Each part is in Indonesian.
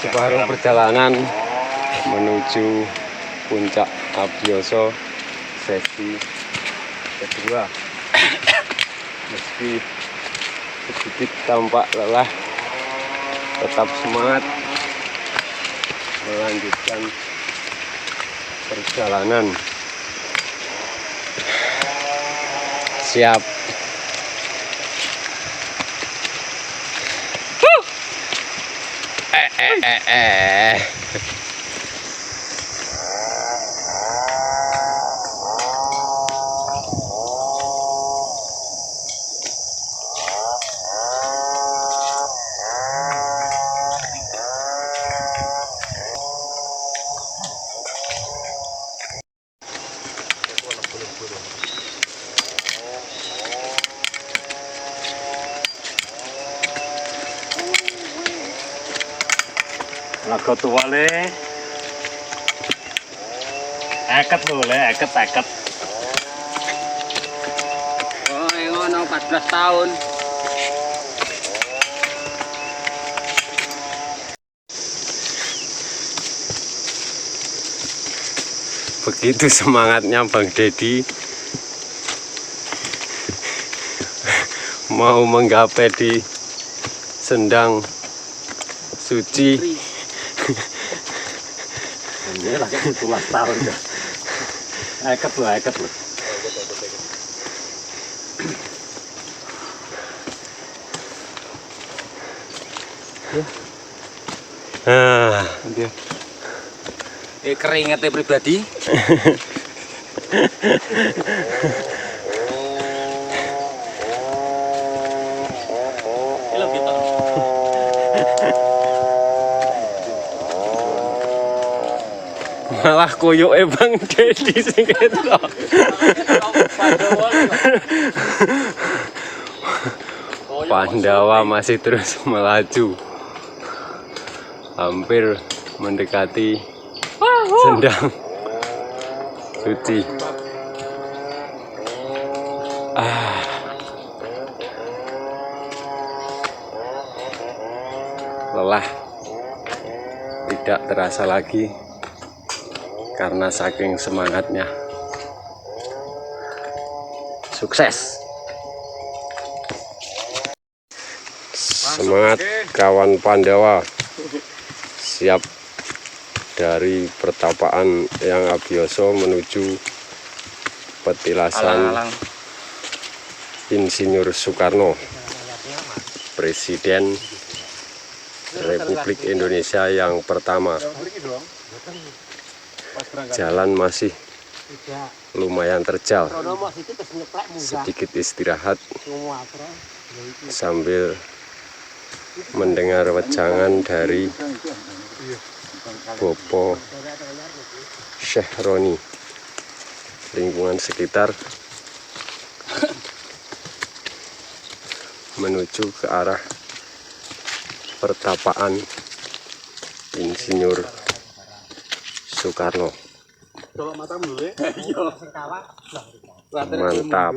Separuh perjalanan menuju puncak Abioso sesi kedua. Meski sedikit tampak lelah, tetap semangat melanjutkan perjalanan. Siap. Lagu tua le, eket lo le, eket. Oh, ngono 14 tahun. Begitu semangatnya Bang Dedi mau menggapai di Sendang Suci. Ini lagi 17 tahun ya. Eket lo. Keringetnya pribadi. Malah koyok Bang Dedi sing ketok. Pandawa masih terus melaju, hampir mendekati Sendang Suci. Lelah tidak terasa lagi karena saking semangatnya. Sukses. Semangat kawan Pandawa. Siap dari pertapaan yang Abioso menuju petilasan Insinyur Soekarno, Presiden Republik Indonesia yang pertama. Jalan masih lumayan terjal, sedikit istirahat sambil mendengar wejangan dari Bopo Syekh Roni, lingkungan sekitar, menuju ke arah pertapaan Insinyur Soekarno. Mantap.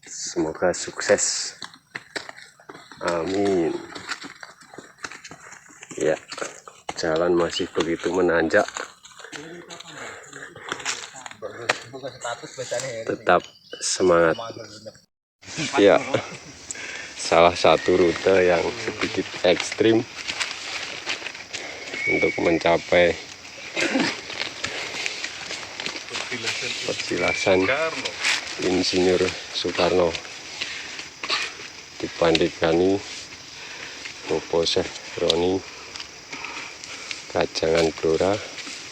Semoga sukses. Amin. Ya, jalan masih begitu menanjak. Tetap semangat. Ya, salah satu rute yang sedikit ekstrim untuk mencapai petilasan Insinyur Soekarno. Dipandegani Bopo Syekh Roni, Kajangan Blora,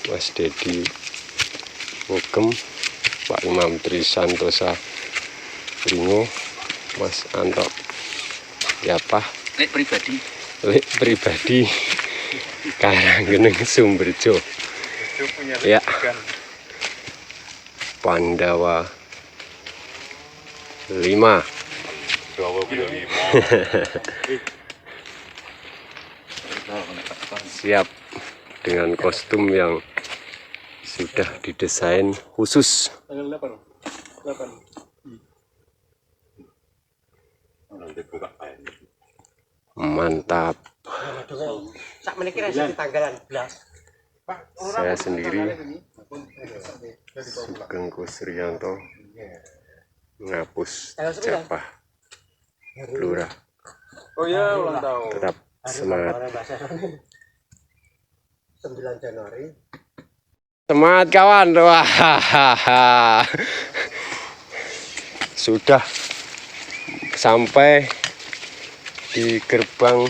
Mas Dedi Wogem, Pak Imam Tri Santosa Bringo, Mas Anto Yapah, Lek pribadi Karanggeneng Sumberjo. Ya, Pandawa 5. siap dengan kostum yang sudah didesain khusus. Mantap. Saya sendiri Sugeng Kusriyanto ngapus Japah Blora. Oh ya, ulang tahun. Tetap semangat. 9 Januari. Semangat kawan. Wah, sudah sampai di gerbang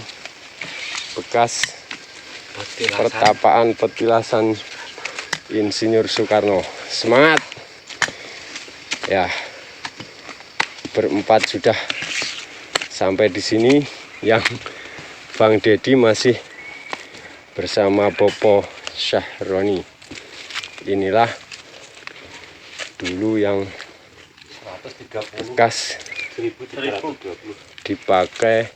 bekas pertapaan petilasan Insinyur Soekarno. Semangat ya, berempat sudah sampai di sini. Yang Bang Dedi masih bersama Bopo Syahroni. Inilah dulu yang bekas dipakai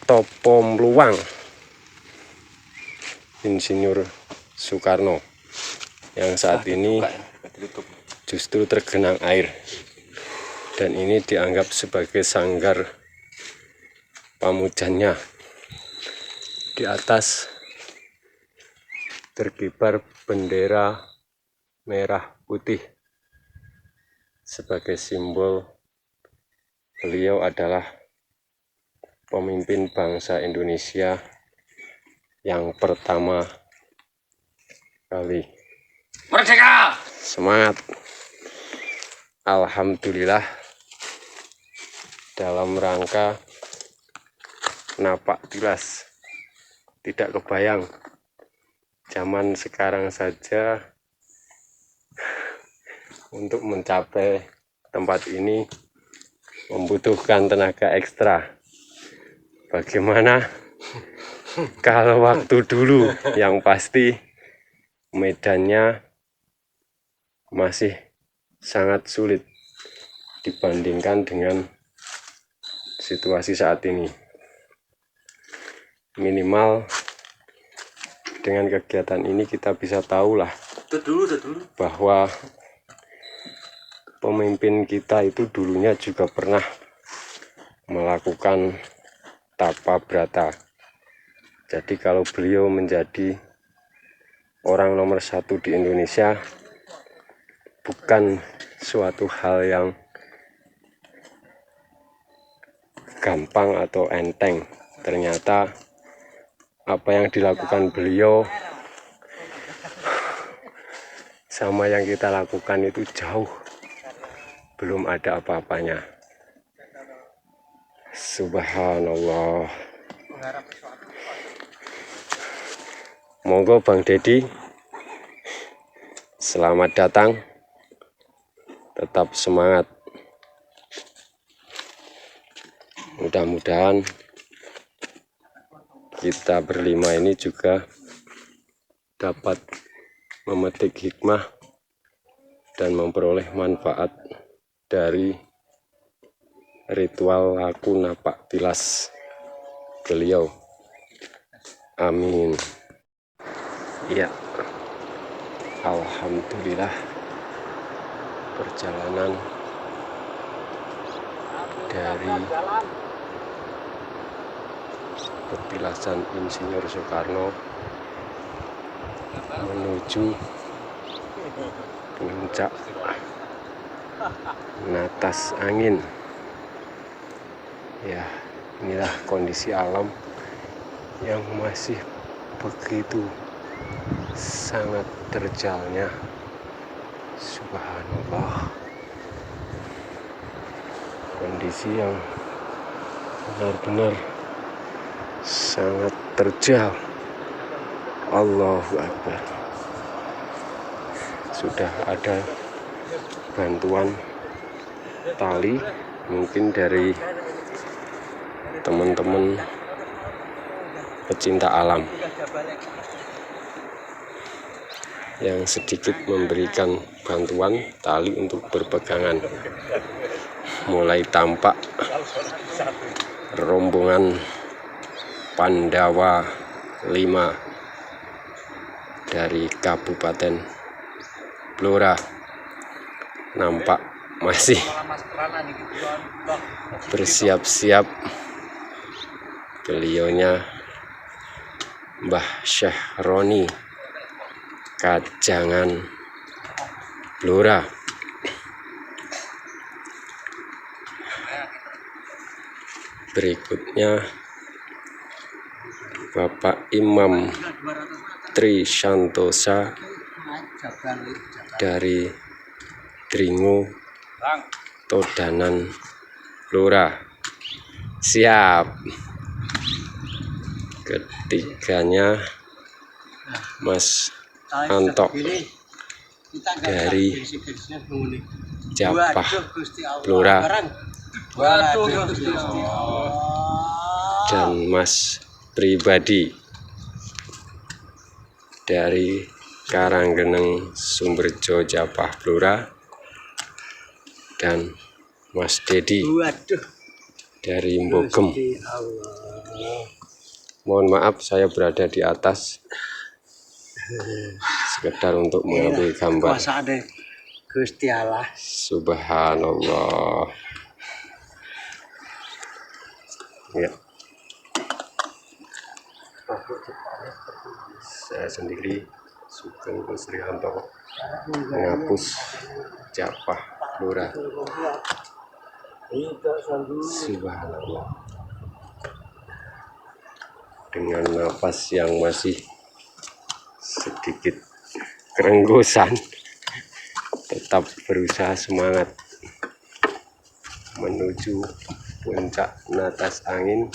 Topo Mluwang Insinyur Soekarno yang saat ini justru tergenang air, dan ini dianggap sebagai sanggar pamujannya. Di atas terkibar bendera merah putih sebagai simbol beliau adalah pemimpin bangsa Indonesia yang pertama kali. Merdeka! Semangat. Alhamdulillah, dalam rangka napak tilas, tidak kebayang zaman sekarang saja untuk mencapai tempat ini membutuhkan tenaga ekstra. Bagaimana kalau waktu dulu? Yang pasti medannya masih sangat sulit dibandingkan dengan situasi saat ini. Minimal dengan kegiatan ini kita bisa tahulah bahwa pemimpin kita itu dulunya juga pernah melakukan tapa brata. Jadi kalau beliau menjadi orang nomor 1 di Indonesia, bukan suatu hal yang gampang atau enteng. Ternyata apa yang dilakukan beliau sama yang kita lakukan itu jauh belum ada apa-apanya. Subhanallah. Monggo Bang Dedi, selamat datang. Tetap semangat. Mudah-mudahan kita berlima ini juga dapat memetik hikmah dan memperoleh manfaat dari ritual laku napak tilas beliau. Amin. Ya, alhamdulillah, perjalanan dari petilasan Insinyur Soekarno menuju puncak Natas Angin. Ya, inilah kondisi alam yang masih begitu sangat terjalnya. Subhanallah, kondisi yang benar-benar sangat terjal. Allahu Akbar. Sudah ada bantuan tali mungkin dari teman-teman pecinta alam yang sedikit memberikan bantuan tali untuk berpegangan. Mulai tampak rombongan Pandawa 5 dari Kabupaten Blora nampak masih bersiap-siap. Beliaunya Mbah Syahroni Kajangan Blora. Berikutnya Bapak Imam Tri Santosa dari Dringo Todanan Blora. Siap. Ketiganya Mas Anto dari Japah Blora dan Mas Pribadi dari Karanggeneng Sumberjo Japah Blora dan Mas Dedi dari Mbogem. Mohon maaf saya berada di atas sekedar untuk mengambil gambar. Gusti Allah. Subhanallah. Ya. Saya sendiri Sugeng Kusrianto menghapus Japah Blora. Subhanallah. Dengan nafas yang masih sedikit kerenggosan, tetap berusaha semangat menuju puncak natas angin,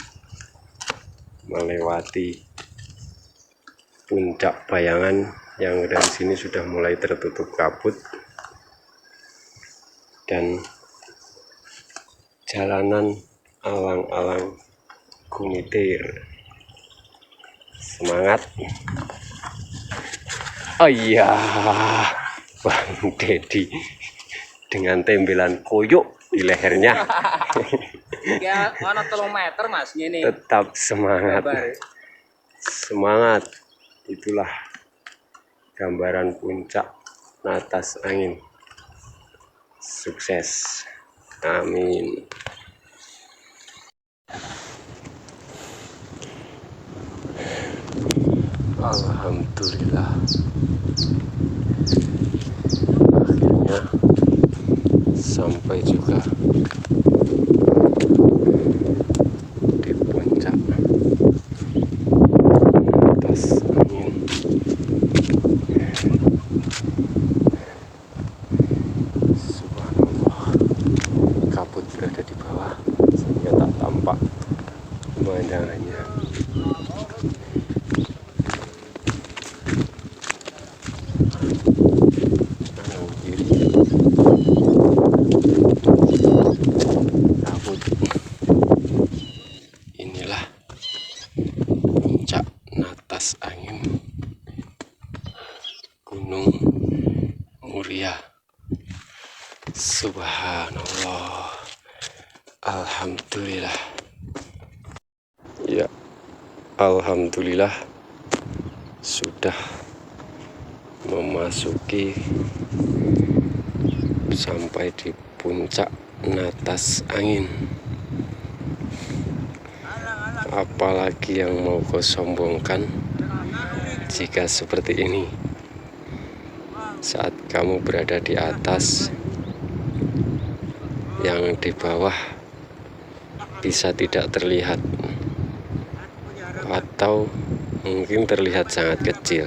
melewati puncak Bayangan yang dari sini sudah mulai tertutup kabut, dan jalanan alang-alang Gumitir. Semangat. Oh iya, Bang Dedi dengan tembelan koyok di lehernya. Ya, mana 3 meter Mas ini. Tetap semangat. Semangat. Itulah gambaran puncak natas angin. Sukses. Amin. Alhamdulillah, akhirnya sampai juga di puncak atas angin. Subhanallah, kabut berada di bawah sehingga tak tampak pemandangannya. Inilah puncak natas angin Gunung Muria. Subhanallah, alhamdulillah. Ya, alhamdulillah sudah memasuki sampai di puncak natas angin. Apalagi yang mau kau sombongkan jika seperti ini? Saat kamu berada di atas, yang di bawah bisa tidak terlihat atau mungkin terlihat sangat kecil.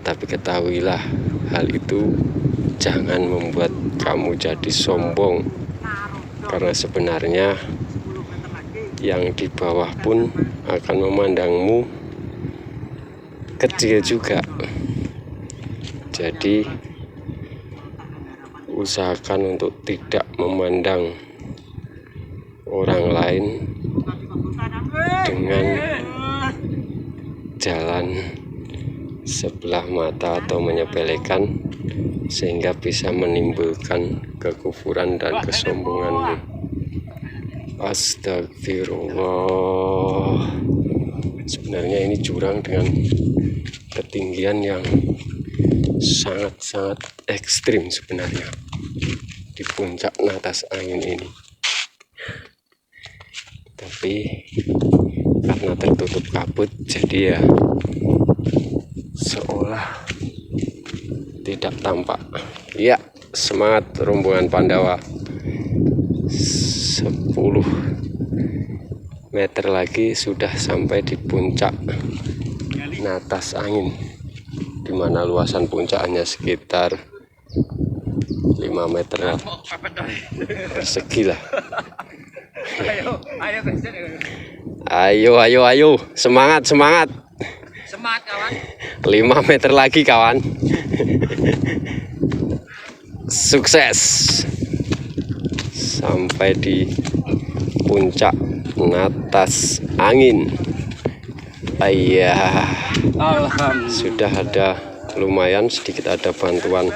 Tapi ketahuilah, hal itu jangan membuat kamu jadi sombong, karena sebenarnya yang di bawah pun akan memandangmu kecil juga. Jadi usahakan untuk tidak memandang orang lain dengan jalan sebelah mata atau menyepelekan, sehingga bisa menimbulkan kekufuran dan kesombonganmu. Astagfirullah. Sebenarnya ini jurang dengan ketinggian yang sangat-sangat ekstrim sebenarnya di puncak Natas Angin ini. Tapi karena tertutup kabut, jadi ya seolah tidak tampak. Ya, semangat rombongan Pandawa. 10 meter lagi sudah sampai di puncak Natas Angin, di mana luasan puncak hanya sekitar 5 meter persegi lah. Ayo, semangat. Semangat kawan. 5 meter lagi kawan. Sukses sampai di puncak Natas Angin. Ayah, sudah ada lumayan sedikit, ada bantuan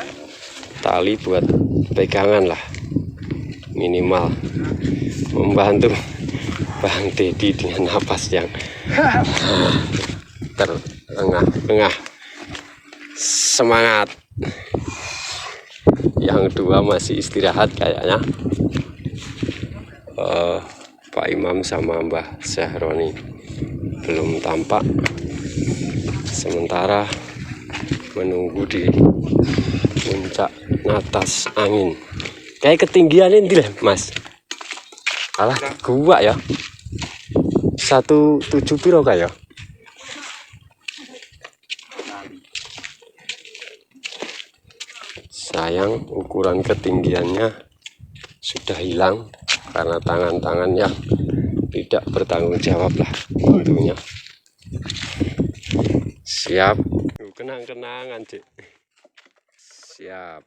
tali buat pegangan lah, minimal membantu Bang Dedi dengan napas yang terengah-engah. Semangat. Yang dua masih istirahat kayaknya, Pak Imam sama Mbah Syahroni belum tampak, sementara menunggu di puncak Natas Angin. Kayak ketinggian ini lah Mas, alah gua ya 17 piro kayak. Sayang ukuran ketinggiannya sudah hilang karena tangan-tangan yang tidak bertanggung jawab lah tentunya. Siap, kenang-kenangan cik. Siap.